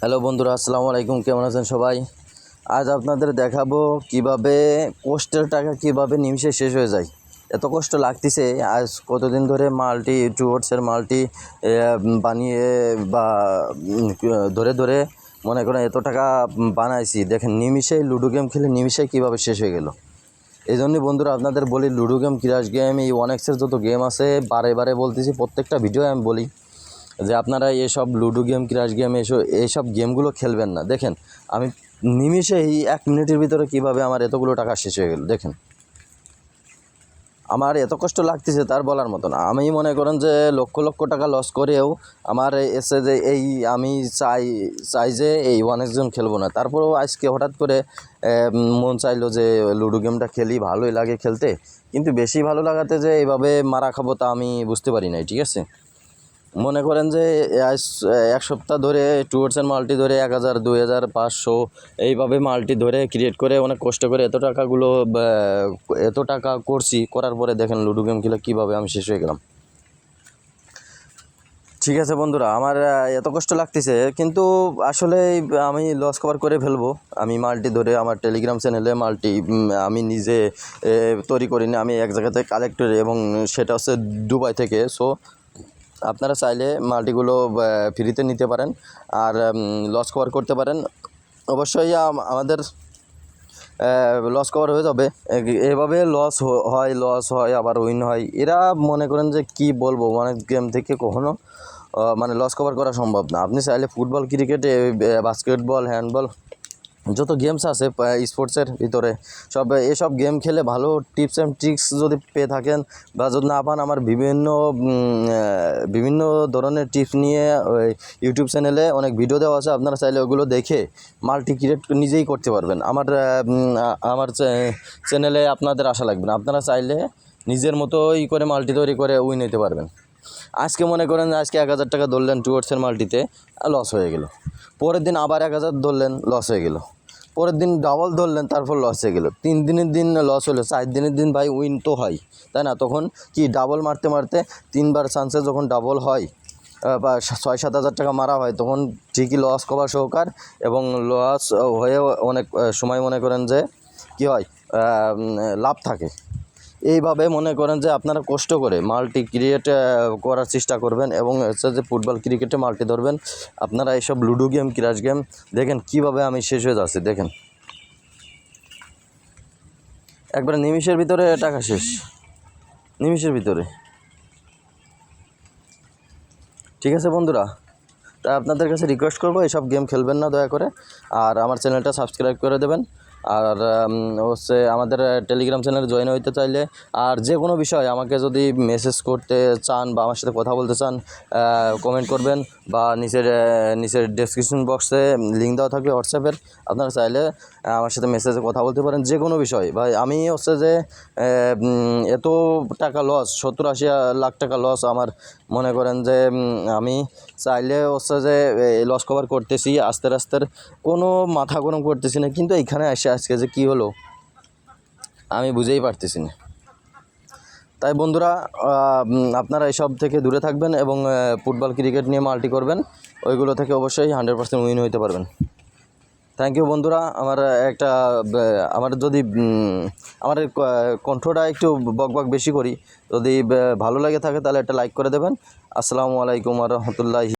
Hello বন্ধুরা, আসসালামু আলাইকুম। কেমন আছেন সবাই? আজ আপনাদের দেখাবো কিভাবে কষ্টের টাকা কিভাবে নিমিষে শেষ হয়ে যায়। এত কষ্ট লাগতেছে আজ কতদিন ধরে মাল্টি টুয়ার্ডসের মাল্টি বানিয়ে বা ধরে ধরে মনে করেন এত টাকা বানাইছি। দেখেন নিমিষেই লুডো গেম খেলে নিমিষেই কীভাবে শেষ হয়ে গেল। এই জন্যই বন্ধুরা আপনাদের বলি, লুডো গেম, ক্র্যাশ গেম, এই ওয়ানেক্সের যত গেম আছে বারে বারে বলতেছি, প্রত্যেকটা ভিডিও আমি বলি যে আপনারা এসব লুডো গেম, ক্র্যাশ গেম এইসব গেমগুলো খেলবেন না। দেখেন আমি নিমিষেই 1 মিনিটের ভিতরে কীভাবে আমার এতগুলো টাকা শেষ হয়ে গেল। দেখেন আমার এত কষ্ট লাগতেছে তার বলার মতো না। আমি মনে করেন যে লক্ষ লক্ষ টাকা লস করেও আমার এসে যে আমি চাই যে এই ওয়ানেক্সজন খেলবো না। তারপরেও আজকে হঠাৎ করে মন চাইলো যে লুডো গেমটা খেলি, ভালোই লাগে খেলতে, কিন্তু বেশি ভালো লাগাতে যে এইভাবে মারা খাবো তা আমি বুঝতে পারি নাই। ঠিক আছে, মনে করেন যে আজ 1 সপ্তাহ ধরে টুয়ার্ডসের মাল্টি ধরে 1000, 2000, 500 এইভাবে মাল্টি ধরে ক্রিয়েট করে অনেক কষ্ট করে এত টাকা করছি। করার পরে দেখেন লুডো গেম খেলে কীভাবে আমি শেষ হয়ে গেলাম। ঠিক আছে বন্ধুরা, আমার এত কষ্ট লাগতেছে, কিন্তু আসলে আমি লস কভার করে ফেলবো। আমি মাল্টি ধরে আমার টেলিগ্রাম চ্যানেলে মাল্টি আমি নিজে তৈরি করিনি, আমি এক জায়গাতে কালেক্ট করি, এবং সেটা হচ্ছে দুবাই থেকে। সো আপনারা চাইলে মাল্টিগুলো ফ্রিতে নিতে পারেন আর লস কভার করতে পারেন। অবশ্যই আমাদের লস কভার হয়ে যাবে। এভাবে লস হয় আবার উইন হয়। এরা মনে করেন যে কি বলবো, অনেক গেম থেকে কখনো মানে লস কভার করা সম্ভব না। আপনি চাইলে ফুটবল, ক্রিকেটে, বাস্কেটবল, হ্যান্ডবল, যত গেমস আছে স্পোর্টসের ভিতরে এসব গেম খেলে ভালো টিপস অ্যান্ড ট্রিক্স যদি পেয়ে থাকেন বা যদি না পান, আমার বিভিন্ন ধরনের টিপস নিয়ে ওই ইউটিউব চ্যানেলে অনেক ভিডিও দেওয়া আছে। আপনারা চাইলে ওগুলো দেখে মাল্টি ক্রিয়েট নিজেই করতে পারবেন। আমার চ্যানেলে আপনাদের আশা লাগবে না। আপনারা চাইলে নিজের মতোই করে মাল্টি তৈরি করে উইন নিতে পারবেন। আজকে মনে করেন আজকে 1000 টাকা ধরলেন টুয়ার্ডসের মাল্টিতে, লস হয়ে গেল। পরের দিন আবার 1000 ধরলেন, লস হয়ে গেল। পরের দিন ডাবল ধরলেন, তারপর লস হয়ে গেল। 3 দিনের দিন লস হলো, 4 দিনের দিন ভাই উইন তো হয়, তাই না? তখন কি ডাবল মারতে মারতে 3বার চান্সে যখন ডাবল হয় বা 6-7 হাজার টাকা মারা হয়, তখন ঠিকই লস কভার সহকার এবং লস হয়ে অনেক সময় মনে করেন যে কী হয়, লাভ থাকে। এইভাবে মনে করেন যে আপনারা কষ্ট করে মাল্টি ক্রিয়েট করার চেষ্টা করবেন, এবং হচ্ছে যে ফুটবল, ক্রিকেটে মাল্টি ধরবেন। আপনারা এইসব লুডো গেম, ক্র্যাশ গেম দেখেন কীভাবে আমি শেষ হয়ে যাচ্ছি। দেখেন একবারে নিমিষের ভিতরে টাকা শেষ, নিমিষের ভিতরে। ঠিক আছে বন্ধুরা, তা আপনাদের কাছে রিকোয়েস্ট করবো এইসব গেম খেলবেন না দয়া করে, আর আমার চ্যানেলটা সাবস্ক্রাইব করে দেবেন। আর হচ্ছে আমাদের টেলিগ্রাম চ্যানেলে জয়েন হইতে চাইলে, আর যে কোনো বিষয় আমাকে যদি মেসেজ করতে চান বা আমার সাথে কথা বলতে চান, কমেন্ট করবেন বা নিচের ডেসক্রিপশন বক্সে লিঙ্ক দেওয়া থাকবে হোয়াটসঅ্যাপের। আপনারা চাইলে আমার সাথে মেসেজে কথা বলতে পারেন যে কোনো বিষয়। ভাই আমি হচ্ছে যে এত টাকা লস, 70-80 লাখ টাকা লস আমার। মনে করেন যে আমি চাইলে হচ্ছে যে লস কভার করতেছি আস্তে আস্তে, কোনো মাথা গরম করতেছি না, কিন্তু এইখানে এসে আজকে যে কী হলো আমি বুঝেই পারতেছি না। তাই বন্ধুরা, আপনারা এসব থেকে দূরে থাকবেন এবং ফুটবল, ক্রিকেট নিয়ে মাল্টি করবেন। ওইগুলো থেকে অবশ্যই 100% উইন হইতে পারবেন। থ্যাংক ইউ বন্ধুরা। আমার যদি আমার কণ্ঠটা একটু বকবক বেশি করি, যদি ভালো লাগে থাকে তাহলে একটা লাইক করে দেবেন। আসসালামু আলাইকুম ওয়া রাহমাতুল্লাহি।